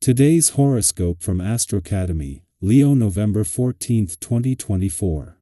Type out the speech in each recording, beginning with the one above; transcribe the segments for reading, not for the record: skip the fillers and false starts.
Today's horoscope from AstroCademy, Leo November 14, 2024.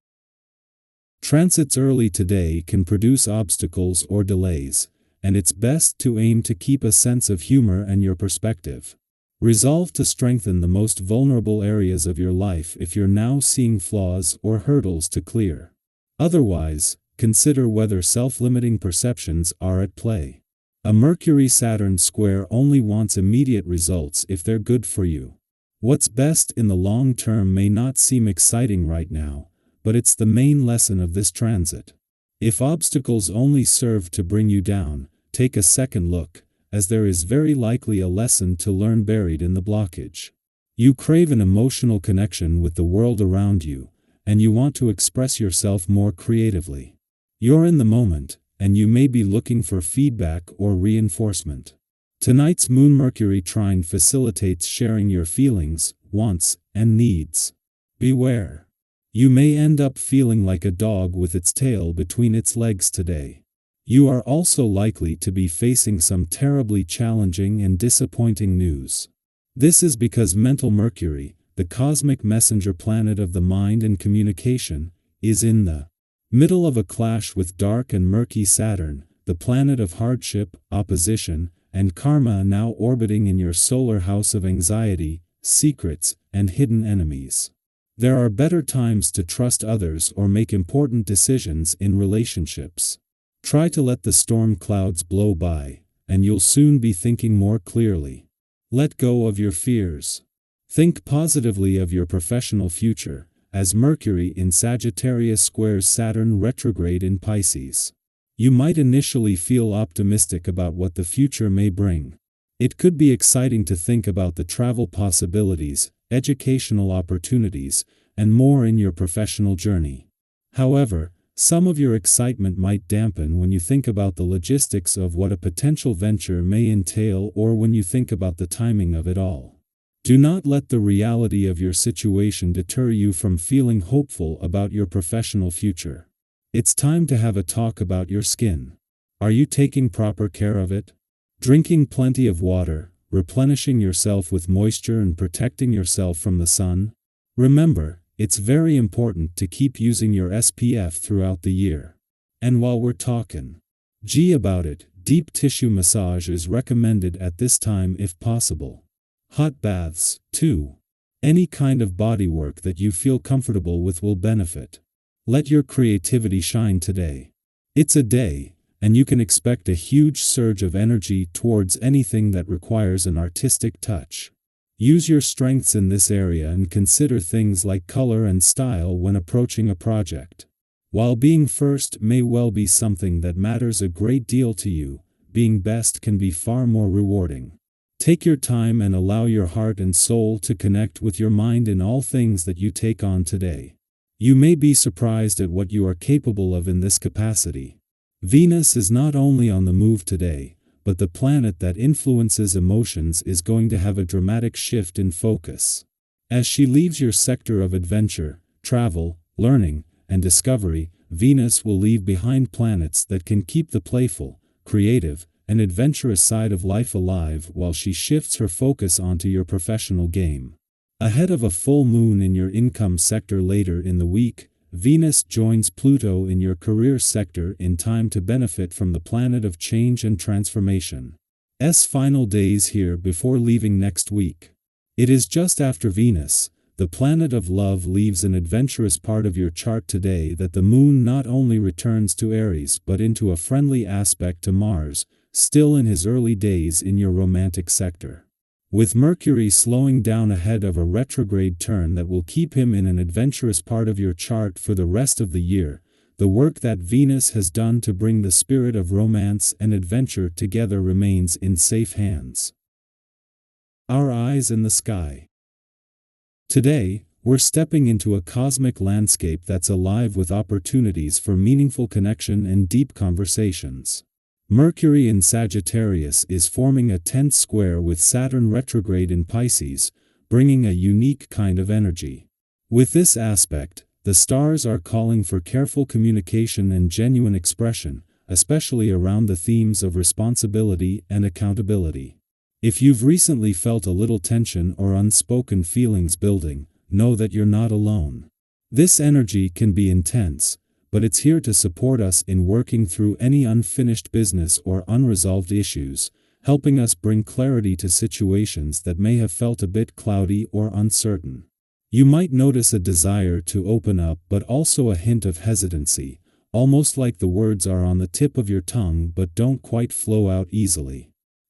Transits early today can produce obstacles or delays, and it's best to aim to keep a sense of humor and your perspective. Resolve to strengthen the most vulnerable areas of your life if you're now seeing flaws or hurdles to clear. Otherwise, consider whether self-limiting perceptions are at play. A Mercury-Saturn square only wants immediate results if they're good for you. What's best in the long term may not seem exciting right now, but it's the main lesson of this transit. If obstacles only serve to bring you down, take a second look, as there is very likely a lesson to learn buried in the blockage. You crave an emotional connection with the world around you, and you want to express yourself more creatively. You're in the moment, and you may be looking for feedback or reinforcement. Tonight's Moon-Mercury trine facilitates sharing your feelings, wants, and needs. Beware. You may end up feeling like a dog with its tail between its legs today. You are also likely to be facing some terribly challenging and disappointing news. This is because mental Mercury, the cosmic messenger planet of the mind and communication, is in the middle of a clash with dark and murky Saturn, the planet of hardship, opposition, and karma, now orbiting in your solar house of anxiety, secrets, and hidden enemies. There are better times to trust others or make important decisions in relationships. Try to let the storm clouds blow by, and you'll soon be thinking more clearly. Let go of your fears. Think positively of your professional future, as Mercury in Sagittarius squares Saturn retrograde in Pisces. You might initially feel optimistic about what the future may bring. It could be exciting to think about the travel possibilities, educational opportunities, and more in your professional journey. However, some of your excitement might dampen when you think about the logistics of what a potential venture may entail or when you think about the timing of it all. Do not let the reality of your situation deter you from feeling hopeful about your professional future. It's time to have a talk about your skin. Are you taking proper care of it? Drinking plenty of water, replenishing yourself with moisture and protecting yourself from the sun? Remember, it's very important to keep using your SPF throughout the year. And while we're talking about it, deep tissue massage is recommended at this time if possible. Hot baths, too. Any kind of bodywork that you feel comfortable with will benefit. Let your creativity shine today. It's a day, and you can expect a huge surge of energy towards anything that requires an artistic touch. Use your strengths in this area and consider things like color and style when approaching a project. While being first may well be something that matters a great deal to you, being best can be far more rewarding. Take your time and allow your heart and soul to connect with your mind in all things that you take on today. You may be surprised at what you are capable of in this capacity. Venus is not only on the move today, but the planet that influences emotions is going to have a dramatic shift in focus. As she leaves your sector of adventure, travel, learning, and discovery, Venus will leave behind planets that can keep the playful, creative, and adventurous side of life alive while she shifts her focus onto your professional game. Ahead of a full moon in your income sector later in the week, Venus joins Pluto in your career sector in time to benefit from the planet of change and transformation. Final days here before leaving next week. It is just after Venus, the planet of love, leaves an adventurous part of your chart today that the moon not only returns to Aries but into a friendly aspect to Mars, still in his early days in your romantic sector. With Mercury slowing down ahead of a retrograde turn that will keep him in an adventurous part of your chart for the rest of the year, the work that Venus has done to bring the spirit of romance and adventure together remains in safe hands. Our eyes in the sky. Today, we're stepping into a cosmic landscape that's alive with opportunities for meaningful connection and deep conversations. Mercury in Sagittarius is forming a tense square with Saturn retrograde in Pisces, bringing a unique kind of energy. With this aspect, the stars are calling for careful communication and genuine expression, especially around the themes of responsibility and accountability. If you've recently felt a little tension or unspoken feelings building, know that you're not alone. This energy can be intense, but it's here to support us in working through any unfinished business or unresolved issues, helping us bring clarity to situations that may have felt a bit cloudy or uncertain. You might notice a desire to open up but also a hint of hesitancy, almost like the words are on the tip of your tongue but don't quite flow out easily.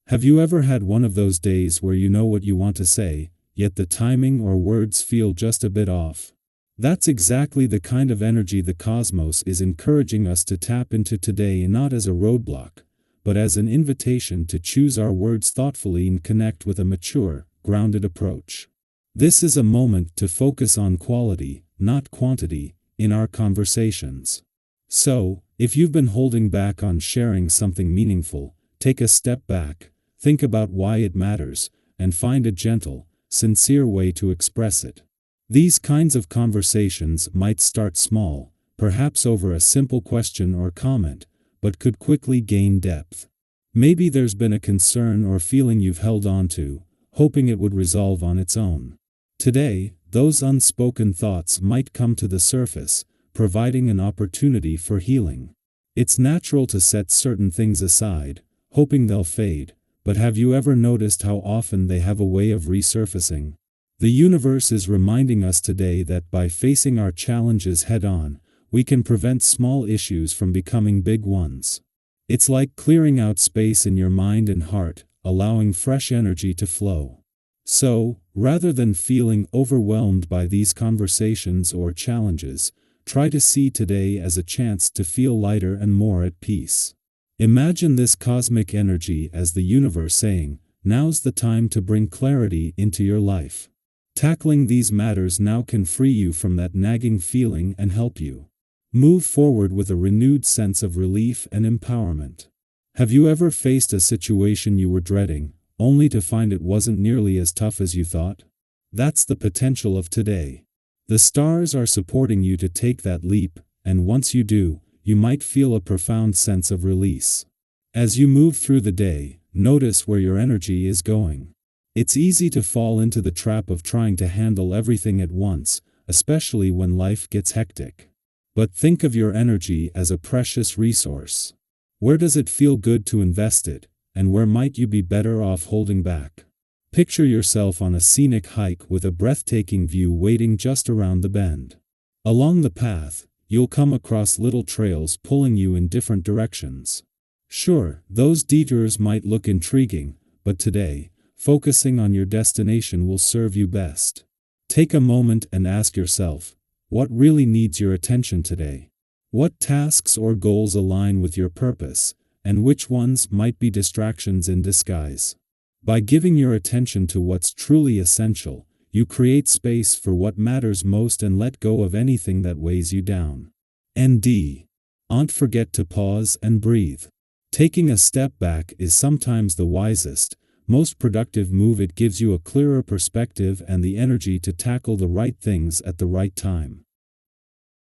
Have you ever had one of those days where you know what you want to say, yet the timing or words feel just a bit off? That's exactly the kind of energy the cosmos is encouraging us to tap into today, not as a roadblock, but as an invitation to choose our words thoughtfully and connect with a mature, grounded approach. This is a moment to focus on quality, not quantity, in our conversations. So, if you've been holding back on sharing something meaningful, take a step back, think about why it matters, and find a gentle, sincere way to express it. These kinds of conversations might start small, perhaps over a simple question or comment, but could quickly gain depth. Maybe there's been a concern or feeling you've held on to, hoping it would resolve on its own. Today, those unspoken thoughts might come to the surface, providing an opportunity for healing. It's natural to set certain things aside, hoping they'll fade, but have you ever noticed how often they have a way of resurfacing? The universe is reminding us today that by facing our challenges head-on, we can prevent small issues from becoming big ones. It's like clearing out space in your mind and heart, allowing fresh energy to flow. So, rather than feeling overwhelmed by these conversations or challenges, try to see today as a chance to feel lighter and more at peace. Imagine this cosmic energy as the universe saying, "Now's the time to bring clarity into your life." Tackling these matters now can free you from that nagging feeling and help you move forward with a renewed sense of relief and empowerment. Have you ever faced a situation you were dreading, only to find it wasn't nearly as tough as you thought? That's the potential of today. The stars are supporting you to take that leap, and once you do, you might feel a profound sense of release. As you move through the day, notice where your energy is going. It's easy to fall into the trap of trying to handle everything at once, especially when life gets hectic. But think of your energy as a precious resource. Where does it feel good to invest it, and where might you be better off holding back? Picture yourself on a scenic hike with a breathtaking view waiting just around the bend. Along the path, you'll come across little trails pulling you in different directions. Sure, those detours might look intriguing, but today, focusing on your destination will serve you best. Take a moment and ask yourself, what really needs your attention today? What tasks or goals align with your purpose, and which ones might be distractions in disguise? By giving your attention to what's truly essential, you create space for what matters most and let go of anything that weighs you down. Don't forget to pause and breathe. Taking a step back is sometimes the wisest, most productive move. It gives you a clearer perspective and the energy to tackle the right things at the right time.